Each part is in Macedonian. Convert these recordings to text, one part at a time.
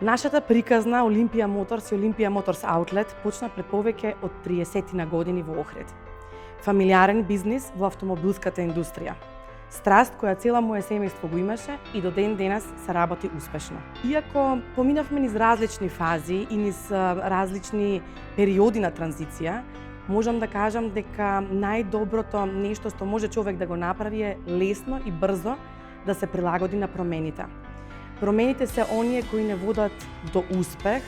Нашата приказна Олимпија Моторс и Олимпија Моторс Аутлет почна пред повеќе од 30 на години во Охрид. Фамилиарен бизнис во автомобилската индустрија. Страст која цела моје семејство го имаше и до ден денес се работи успешно. Иако поминавме низ различни фази и низ различни периоди на транзиција, можам да кажам дека најдоброто нешто што може човек да го направи е лесно и брзо да се прилагоди на промените. Промените се оние кои не водат до успех,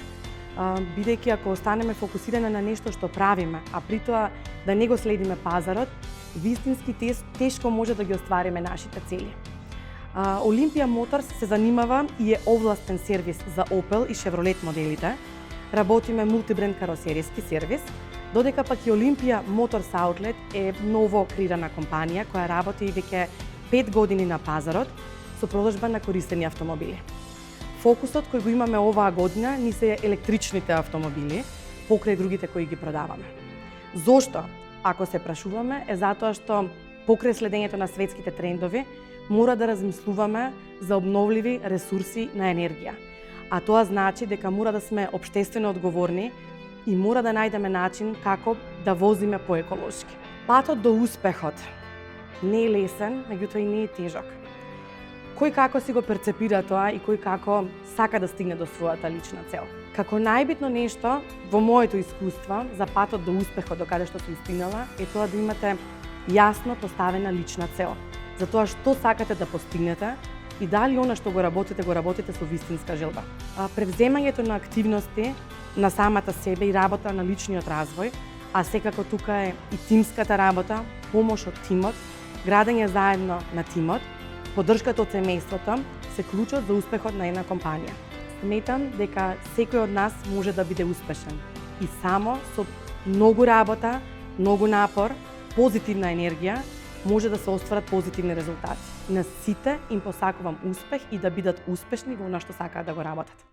бидејќи ако останеме фокусирани на нешто што правиме, а при тоа да не го следиме пазарот, вистински тешко може да ги оствариме нашите цели. Олимпија Моторс се занимава и е овластен сервис за Opel и Chevrolet моделите. Работиме мултибренд каросериски сервис, додека пак и Олимпија Моторс Аутлет е ново креирана компанија која работи веќе 5 години на пазарот со продажба на користени автомобили. Фокусот кој го имаме оваа година ни се електричните автомобили, покрај другите кои ги продаваме. Зошто? Ако се прашуваме, е затоа што покрај следењето на светските трендови, мора да размислуваме за обновливи ресурси на енергија. А тоа значи дека мора да сме општествено одговорни и мора да најдеме начин како да возиме поеколошки. Патот до успехот не е лесен, меѓутоа и не е тежок. Кој како си го перцепира тоа и кој како сака да стигне до својата лична цел. Како најбитно нешто во моето искуство за патот до успехот до каде што сум стигнала е тоа да имате јасно поставена лична цел. За тоа што сакате да постигнете и дали она што го работите со вистинска желба. Превземањето на активности на самата себе и работа на личниот развој, а секако тука е и тимската работа, помош од тимот, градење заедно на тимот, поддршката од семејството се клучот за успехот на една компанија. Сметам дека секој од нас може да биде успешен и само со многу работа, многу напор, позитивна енергија може да се остварат позитивни резултати. На сите им посакувам успех и да бидат успешни во она што сакаат да го работат.